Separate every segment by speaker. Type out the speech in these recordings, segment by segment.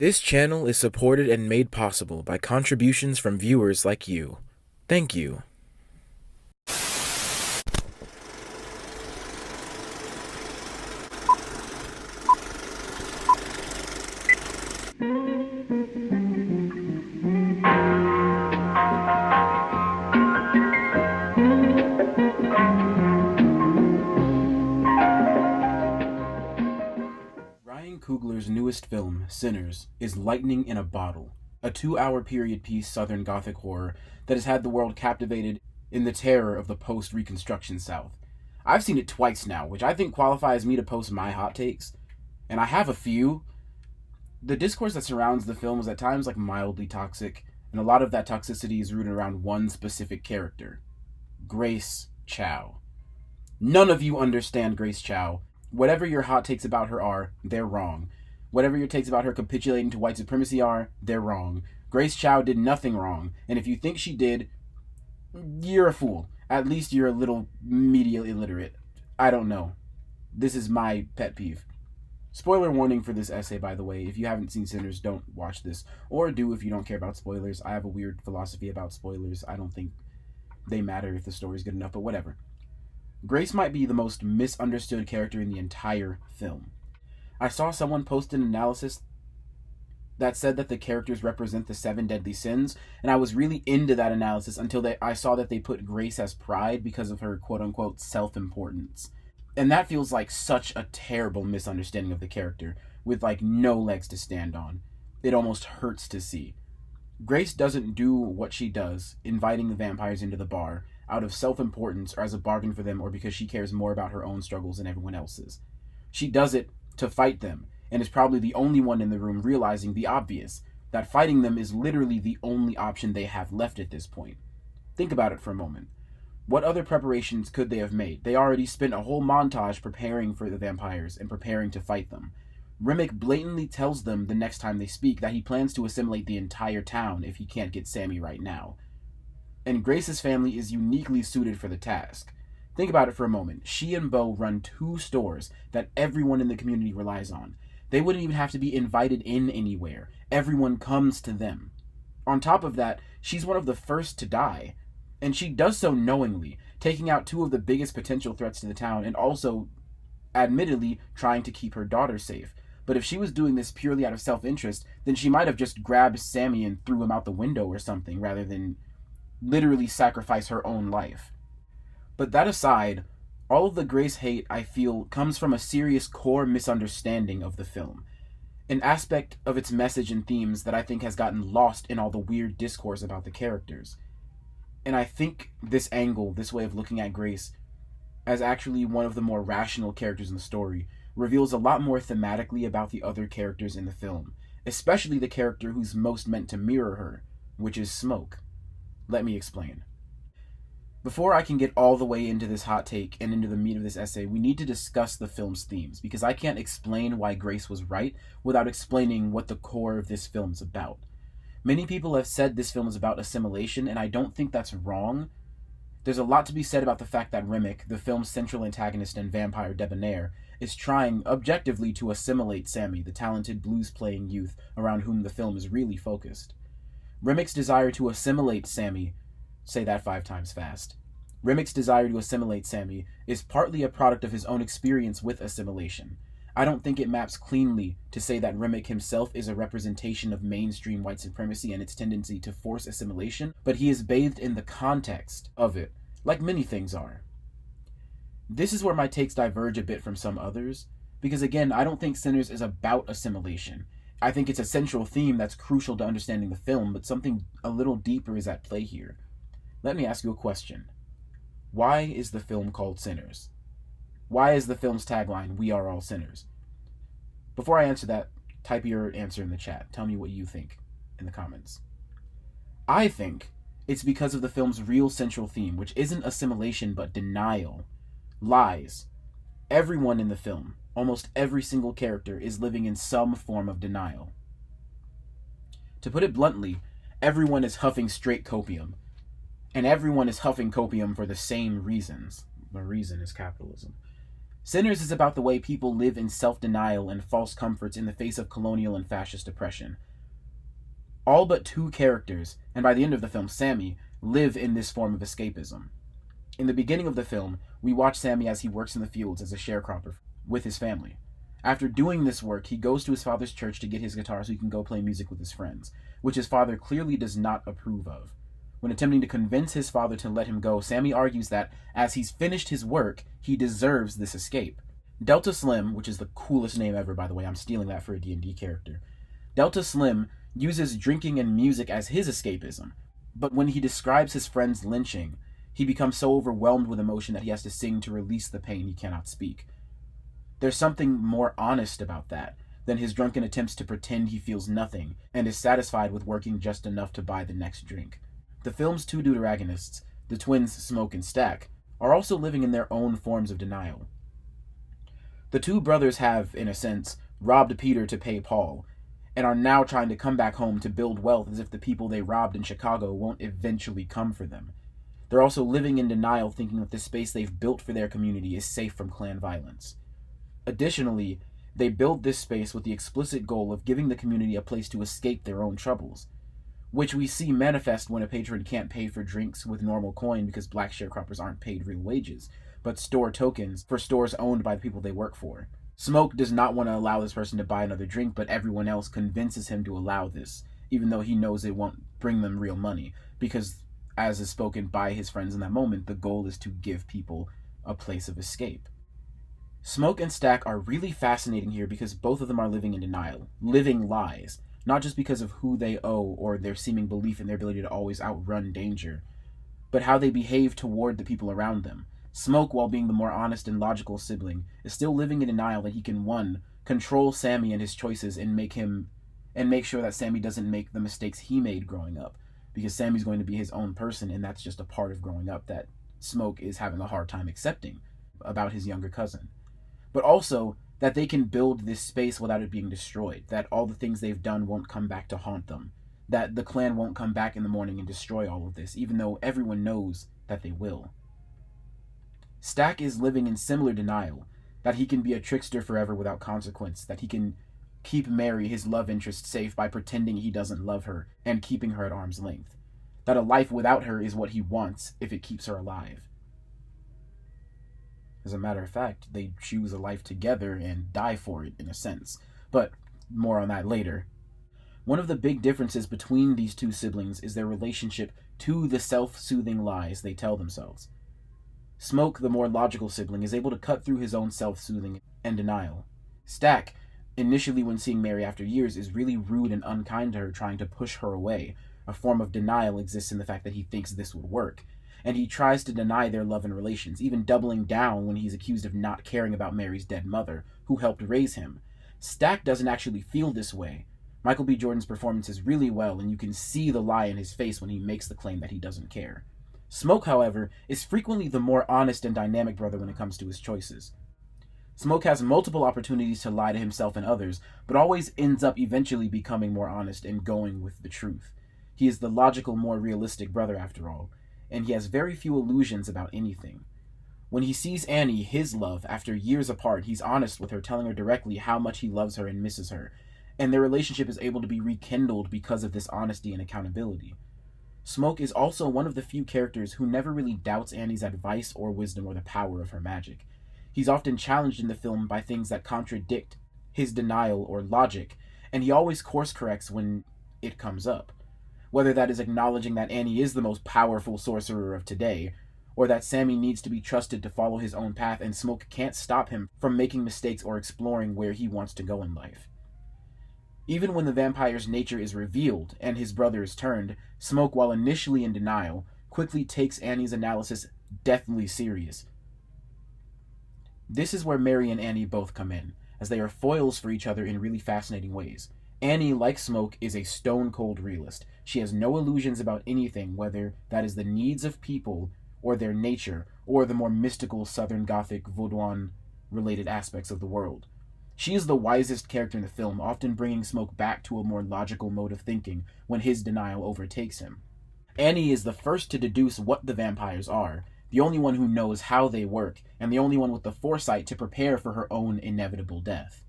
Speaker 1: This channel is supported and made possible by contributions from viewers like you. Thank you. Ryan Coogler's newest film, Sinners, is lightning in a bottle, a 2-hour period piece Southern Gothic horror that has had the world captivated in the terror of the post-Reconstruction South. I've seen it twice now, which I think qualifies me to post my hot takes, and I have a few. The discourse that surrounds the film is at times mildly toxic, and a lot of that toxicity is rooted around one specific character, Grace Chow. None of you understand Grace Chow. Whatever your hot takes about her are, they're wrong. Whatever your takes about her capitulating to white supremacy are, they're wrong. Grace Chow did nothing wrong, and if you think she did, you're a fool. At least you're a little media illiterate. I don't know. This is my pet peeve. Spoiler warning for this essay, by the way. If you haven't seen Sinners, don't watch this. Or do if you don't care about spoilers. I have a weird philosophy about spoilers. I don't think they matter if the story's good enough, but whatever. Grace might be the most misunderstood character in the entire film. I saw someone post an analysis that said that the characters represent the 7 deadly sins, and I was really into that analysis until I saw that they put Grace as pride because of her quote-unquote self-importance. And that feels like such a terrible misunderstanding of the character, with no legs to stand on. It almost hurts to see. Grace doesn't do what she does, inviting the vampires into the bar, out of self-importance or as a bargain for them or because she cares more about her own struggles than everyone else's. She does it to fight them, and is probably the only one in the room realizing the obvious, that fighting them is literally the only option they have left at this point. Think about it for a moment. What other preparations could they have made? They already spent a whole montage preparing for the vampires and preparing to fight them. Remick blatantly tells them the next time they speak that he plans to assimilate the entire town if he can't get Sammy right now. And Grace's family is uniquely suited for the task. Think about it for a moment. She and Beau run 2 stores that everyone in the community relies on. They wouldn't even have to be invited in anywhere. Everyone comes to them. On top of that, she's one of the first to die. And she does so knowingly, taking out 2 of the biggest potential threats to the town and also, admittedly, trying to keep her daughter safe. But if she was doing this purely out of self-interest, then she might have just grabbed Sammy and threw him out the window or something, rather than literally sacrifice her own life. But that aside, all of the Grace hate, I feel, comes from a serious core misunderstanding of the film. An aspect of its message and themes that I think has gotten lost in all the weird discourse about the characters. And I think this angle, this way of looking at Grace, as actually one of the more rational characters in the story, reveals a lot more thematically about the other characters in the film, especially the character who's most meant to mirror her, which is Smoke. Let me explain. Before I can get all the way into this hot take and into the meat of this essay, we need to discuss the film's themes, because I can't explain why Grace was right without explaining what the core of this film is about. Many people have said this film is about assimilation, and I don't think that's wrong. There's a lot to be said about the fact that Remick, the film's central antagonist and vampire debonair, is trying objectively to assimilate Sammy, the talented blues-playing youth around whom the film is really focused. Remick's desire to assimilate Sammy, say that 5 times fast. Remick's desire to assimilate Sammy is partly a product of his own experience with assimilation. I don't think it maps cleanly to say that Remick himself is a representation of mainstream white supremacy and its tendency to force assimilation, but he is bathed in the context of it, like many things are. This is where my takes diverge a bit from some others, because again, I don't think Sinners is about assimilation. I think it's a central theme that's crucial to understanding the film, but something a little deeper is at play here. Let me ask you a question. Why is the film called Sinners? Why is the film's tagline, "We are all sinners"? Before I answer that, type your answer in the chat. Tell me what you think in the comments. I think it's because of the film's real central theme, which isn't assimilation but denial. Lies. Everyone in the film, almost every single character, is living in some form of denial. To put it bluntly, everyone is huffing straight copium. And everyone is huffing copium for the same reasons. The reason is capitalism. Sinners is about the way people live in self-denial and false comforts in the face of colonial and fascist oppression. All but two characters, and by the end of the film, Sammy, live in this form of escapism. In the beginning of the film, we watch Sammy as he works in the fields as a sharecropper with his family. After doing this work, he goes to his father's church to get his guitar so he can go play music with his friends, which his father clearly does not approve of. When attempting to convince his father to let him go, Sammy argues that, as he's finished his work, he deserves this escape. Delta Slim, which is the coolest name ever, by the way, I'm stealing that for a D&D character. Delta Slim uses drinking and music as his escapism, but when he describes his friend's lynching, he becomes so overwhelmed with emotion that he has to sing to release the pain he cannot speak. There's something more honest about that than his drunken attempts to pretend he feels nothing and is satisfied with working just enough to buy the next drink. The film's two deuteragonists, the twins Smoke and Stack, are also living in their own forms of denial. The two brothers have, in a sense, robbed Peter to pay Paul, and are now trying to come back home to build wealth as if the people they robbed in Chicago won't eventually come for them. They're also living in denial, thinking that the space they've built for their community is safe from clan violence. Additionally, they build this space with the explicit goal of giving the community a place to escape their own troubles, which we see manifest when a patron can't pay for drinks with normal coin because black sharecroppers aren't paid real wages, but store tokens for stores owned by the people they work for. Smoke does not want to allow this person to buy another drink, but everyone else convinces him to allow this, even though he knows it won't bring them real money, because, as is spoken by his friends in that moment, the goal is to give people a place of escape. Smoke and Stack are really fascinating here because both of them are living in denial, living lies, not just because of who they owe or their seeming belief in their ability to always outrun danger, but how they behave toward the people around them. Smoke, while being the more honest and logical sibling, is still living in denial that he can, 1, control Sammy and his choices and make sure that Sammy doesn't make the mistakes he made growing up, because Sammy's going to be his own person, and that's just a part of growing up that Smoke is having a hard time accepting about his younger cousin. But also that they can build this space without it being destroyed, that all the things they've done won't come back to haunt them, that the clan won't come back in the morning and destroy all of this, even though everyone knows that they will. Stack is living in similar denial, that he can be a trickster forever without consequence, that he can keep Mary, his love interest, safe by pretending he doesn't love her and keeping her at arm's length, that a life without her is what he wants if it keeps her alive. As a matter of fact, they choose a life together and die for it, in a sense. But more on that later. One of the big differences between these two siblings is their relationship to the self-soothing lies they tell themselves. Smoke, the more logical sibling, is able to cut through his own self-soothing and denial. Stack, initially when seeing Mary after years, is really rude and unkind to her, trying to push her away. A form of denial exists in the fact that he thinks this would work, and he tries to deny their love and relations, even doubling down when he's accused of not caring about Mary's dead mother, who helped raise him. Stack doesn't actually feel this way. Michael B. Jordan's performance is really well, and you can see the lie in his face when he makes the claim that he doesn't care. Smoke, however, is frequently the more honest and dynamic brother when it comes to his choices. Smoke has multiple opportunities to lie to himself and others, but always ends up eventually becoming more honest and going with the truth. He is the logical, more realistic brother after all, and he has very few illusions about anything. When he sees Annie, his love, after years apart, he's honest with her, telling her directly how much he loves her and misses her, and their relationship is able to be rekindled because of this honesty and accountability. Smoke is also one of the few characters who never really doubts Annie's advice or wisdom or the power of her magic. He's often challenged in the film by things that contradict his denial or logic, and he always course corrects when it comes up. Whether that is acknowledging that Annie is the most powerful sorcerer of today, or that Sammy needs to be trusted to follow his own path and Smoke can't stop him from making mistakes or exploring where he wants to go in life. Even when the vampire's nature is revealed and his brother is turned, Smoke, while initially in denial, quickly takes Annie's analysis deathly serious. This is where Mary and Annie both come in, as they are foils for each other in really fascinating ways. Annie, like Smoke, is a stone-cold realist. She has no illusions about anything, whether that is the needs of people, or their nature, or the more mystical Southern Gothic Vaudois-related aspects of the world. She is the wisest character in the film, often bringing Smoke back to a more logical mode of thinking when his denial overtakes him. Annie is the first to deduce what the vampires are, the only one who knows how they work, and the only one with the foresight to prepare for her own inevitable death.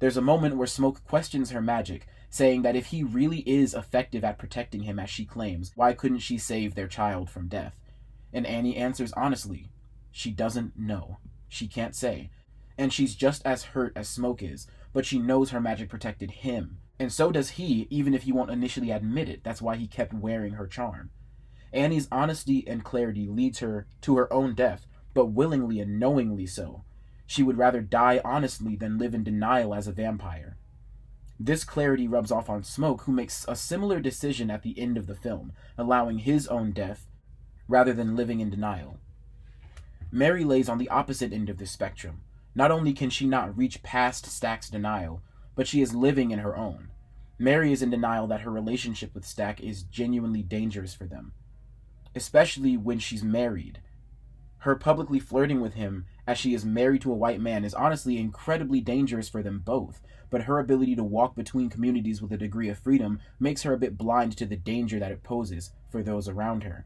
Speaker 1: There's a moment where Smoke questions her magic, saying that if he really is effective at protecting him as she claims, why couldn't she save their child from death? And Annie answers honestly, she doesn't know. She can't say. And she's just as hurt as Smoke is, but she knows her magic protected him. And so does he, even if he won't initially admit it. That's why he kept wearing her charm. Annie's honesty and clarity leads her to her own death, but willingly and knowingly so. She would rather die honestly than live in denial as a vampire. This clarity rubs off on Smoke, who makes a similar decision at the end of the film, allowing his own death rather than living in denial. Mary lays on the opposite end of the spectrum. Not only can she not reach past Stack's denial, but she is living in her own. Mary is in denial that her relationship with Stack is genuinely dangerous for them, especially when she's married. Her publicly flirting with him as she is married to a white man is honestly incredibly dangerous for them both, but her ability to walk between communities with a degree of freedom makes her a bit blind to the danger that it poses for those around her.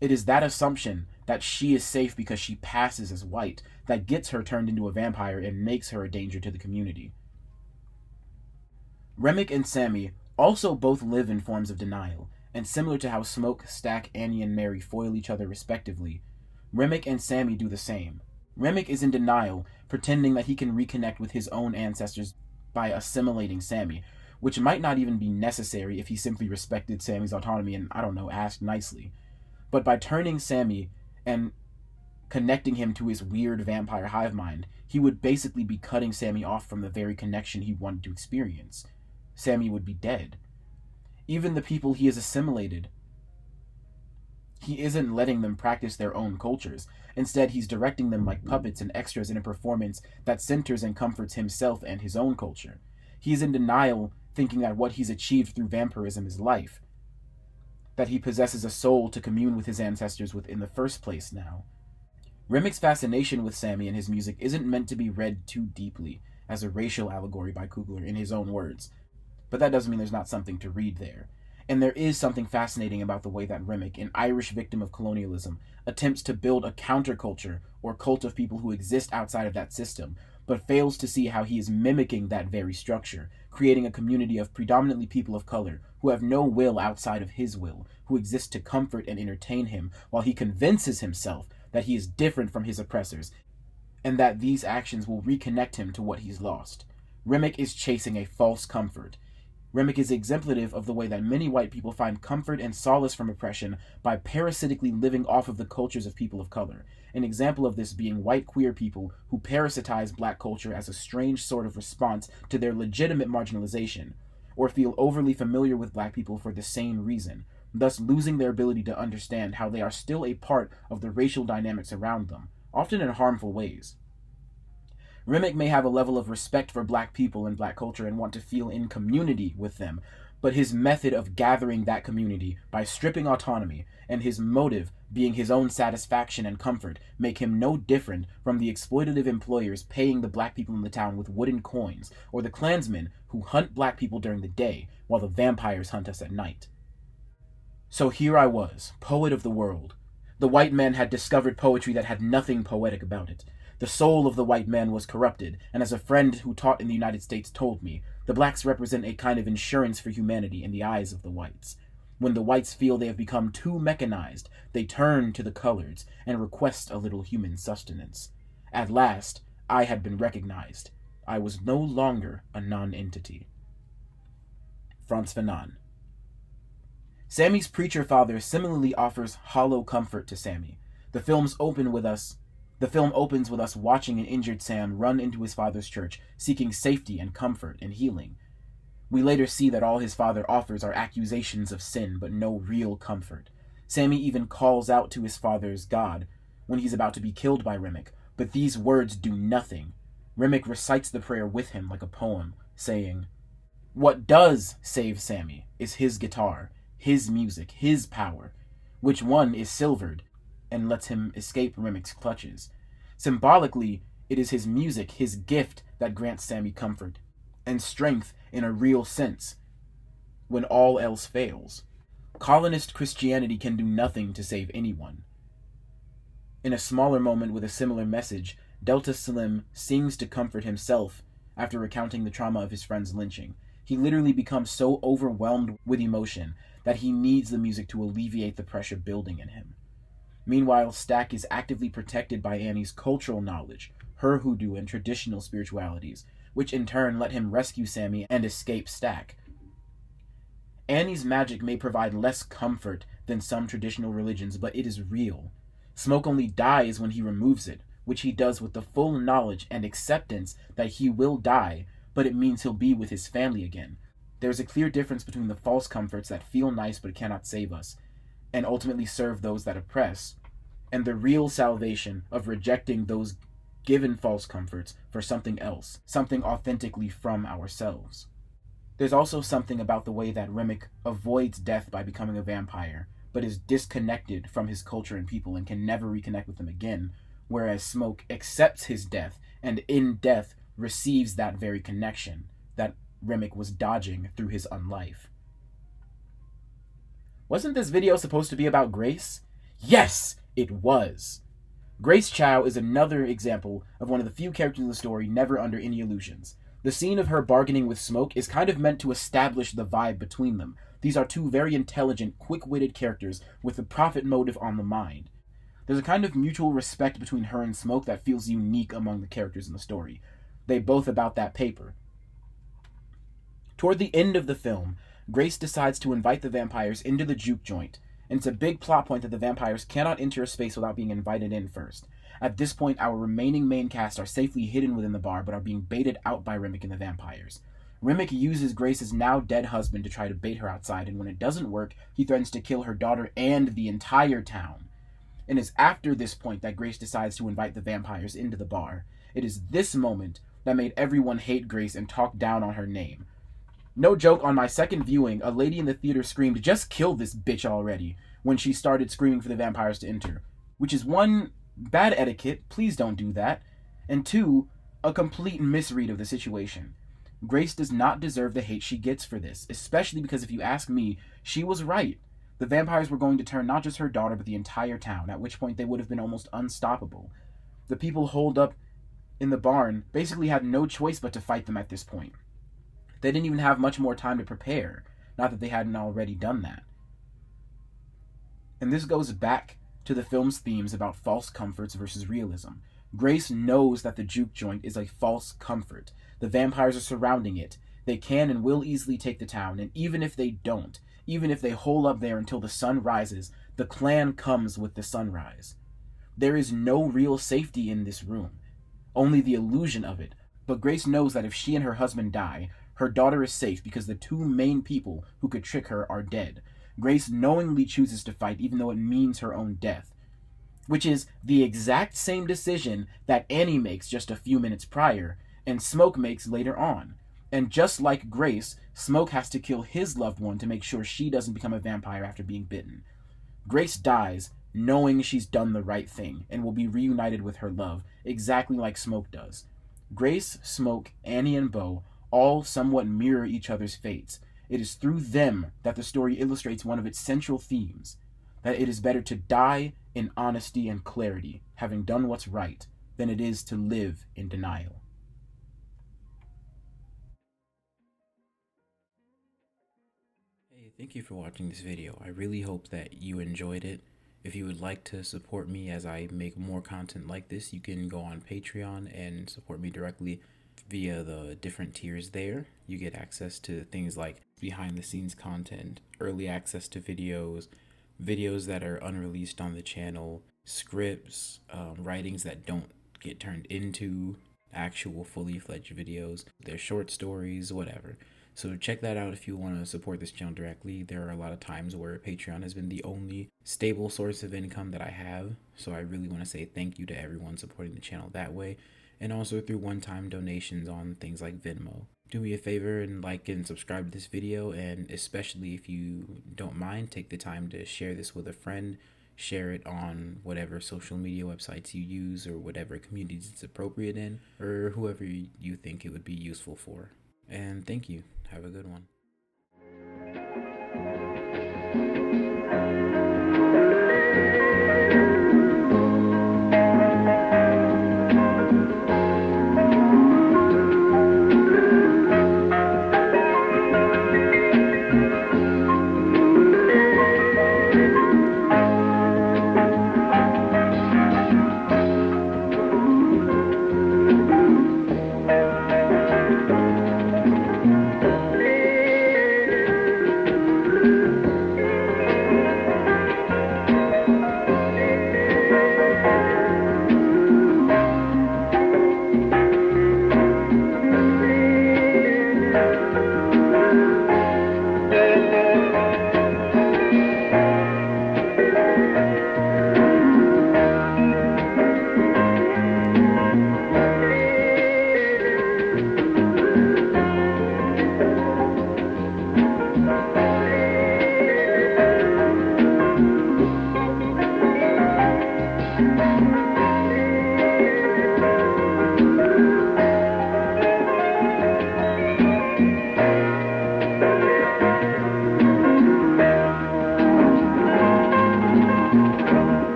Speaker 1: It is that assumption that she is safe because she passes as white that gets her turned into a vampire and makes her a danger to the community. Remick and Sammy also both live in forms of denial, and similar to how Smoke, Stack, Annie, and Mary foil each other respectively, Remick and Sammy do the same. Remick is in denial, pretending that he can reconnect with his own ancestors by assimilating Sammy, which might not even be necessary if he simply respected Sammy's autonomy and, asked nicely. But by turning Sammy and connecting him to his weird vampire hive mind, he would basically be cutting Sammy off from the very connection he wanted to experience. Sammy would be dead. Even the people he has assimilated, he isn't letting them practice their own cultures. Instead, he's directing them like puppets and extras in a performance that centers and comforts himself and his own culture. He's in denial, thinking that what he's achieved through vampirism is life, that he possesses a soul to commune with his ancestors with in the first place now. Remick's fascination with Sammy and his music isn't meant to be read too deeply as a racial allegory by Coogler in his own words, but that doesn't mean there's not something to read there. And there is something fascinating about the way that Remick, an Irish victim of colonialism, attempts to build a counterculture or cult of people who exist outside of that system, but fails to see how he is mimicking that very structure, creating a community of predominantly people of color who have no will outside of his will, who exist to comfort and entertain him, while he convinces himself that he is different from his oppressors, and that these actions will reconnect him to what he's lost. Remick is chasing a false comfort. Remick is exemplative of the way that many white people find comfort and solace from oppression by parasitically living off of the cultures of people of color, an example of this being white queer people who parasitize black culture as a strange sort of response to their legitimate marginalization, or feel overly familiar with black people for the same reason, thus losing their ability to understand how they are still a part of the racial dynamics around them, often in harmful ways. Remick may have a level of respect for black people and black culture and want to feel in community with them, but his method of gathering that community by stripping autonomy, and his motive being his own satisfaction and comfort, make him no different from the exploitative employers paying the black people in the town with wooden coins, or the Klansmen who hunt black people during the day while the vampires hunt us at night. So here I was, poet of the world. The white man had discovered poetry that had nothing poetic about it. The soul of the white man was corrupted, and as a friend who taught in the United States told me, the blacks represent a kind of insurance for humanity in the eyes of the whites. When the whites feel they have become too mechanized, they turn to the coloreds and request a little human sustenance. At last, I had been recognized. I was no longer a nonentity. Frantz Fanon. Sammy's preacher father similarly offers hollow comfort to Sammy. The film opens with us watching an injured Sam run into his father's church, seeking safety and comfort and healing. We later see that all his father offers are accusations of sin, but no real comfort. Sammy even calls out to his father's God when he's about to be killed by Remick, but these words do nothing. Remick recites the prayer with him like a poem, saying, "What does save Sammy is his guitar, his music, his power, which one is silvered and lets him escape Remick's clutches. Symbolically, it is his music, his gift, that grants Sammy comfort and strength in a real sense when all else fails. Colonist Christianity can do nothing to save anyone. In a smaller moment with a similar message, Delta Slim sings to comfort himself after recounting the trauma of his friend's lynching. He literally becomes so overwhelmed with emotion that he needs the music to alleviate the pressure building in him. Meanwhile, Stack is actively protected by Annie's cultural knowledge, her hoodoo and traditional spiritualities, which in turn let him rescue Sammy and escape Stack. Annie's magic may provide less comfort than some traditional religions, but it is real. Smoke only dies when he removes it, which he does with the full knowledge and acceptance that he will die, but it means he'll be with his family again. There's a clear difference between the false comforts that feel nice but cannot save us, and ultimately serve those that oppress, and the real salvation of rejecting those given false comforts for something else, something authentically from ourselves. There's also something about the way that Remick avoids death by becoming a vampire, but is disconnected from his culture and people and can never reconnect with them again, whereas Smoke accepts his death and in death receives that very connection that Remick was dodging through his unlife. Wasn't this video supposed to be about Grace? Yes, it was. Grace Chow is another example of one of the few characters in the story never under any illusions. The scene of her bargaining with Smoke is kind of meant to establish the vibe between them. These are two very intelligent, quick-witted characters with the profit motive on the mind. There's a kind of mutual respect between her and Smoke that feels unique among the characters in the story. They both about that paper. Toward the end of the film, Grace decides to invite the vampires into the juke joint, and it's a big plot point that the vampires cannot enter a space without being invited in first. At this point, our remaining main cast are safely hidden within the bar, but are being baited out by Remick and the vampires. Remick uses Grace's now dead husband to try to bait her outside, and when it doesn't work, he threatens to kill her daughter and the entire town. And it's after this point that Grace decides to invite the vampires into the bar. It is this moment that made everyone hate Grace and talk down on her name. No joke, on my second viewing, a lady in the theater screamed, "Just kill this bitch already," when she started screaming for the vampires to enter. Which is one, bad etiquette, please don't do that, and two, a complete misread of the situation. Grace does not deserve the hate she gets for this, especially because if you ask me, she was right. The vampires were going to turn not just her daughter, but the entire town, at which point they would have been almost unstoppable. The people holed up in the barn basically had no choice but to fight them at this point. They didn't even have much more time to prepare, not that they hadn't already done that. And this goes back to the film's themes about false comforts versus realism. Grace knows that the juke joint is a false comfort. The vampires are surrounding it. They can and will easily take the town, and even if they don't, even if they hole up there until the sun rises, the clan comes with the sunrise. There is no real safety in this room, only the illusion of it. But Grace knows that if she and her husband die, her daughter is safe because the two main people who could trick her are dead. Grace knowingly chooses to fight even though it means her own death, which is the exact same decision that Annie makes just a few minutes prior and Smoke makes later on. And just like Grace, Smoke has to kill his loved one to make sure she doesn't become a vampire after being bitten. Grace dies knowing she's done the right thing and will be reunited with her love, exactly like Smoke does. Grace, Smoke, Annie, and Beau all somewhat mirror each other's fates. It is through them that the story illustrates one of its central themes, that it is better to die in honesty and clarity, having done what's right, than it is to live in denial. Hey, thank you for watching this video. I really hope that you enjoyed it. If you would like to support me as I make more content like this, you can go on Patreon and support me directly via the different tiers there. You get access to things like behind the scenes content, early access to videos, videos that are unreleased on the channel, scripts, writings that don't get turned into actual fully fledged videos, their short stories, whatever. So check that out if you want to support this channel directly. There are a lot of times where Patreon has been the only stable source of income that I have, so I really want to say thank you to everyone supporting the channel that way, and also through one-time donations on things like Venmo. Do me a favor and like and subscribe to this video, and especially if you don't mind, take the time to share this with a friend. Share it on whatever social media websites you use or whatever communities it's appropriate in, or whoever you think it would be useful for. And thank you. Have a good one.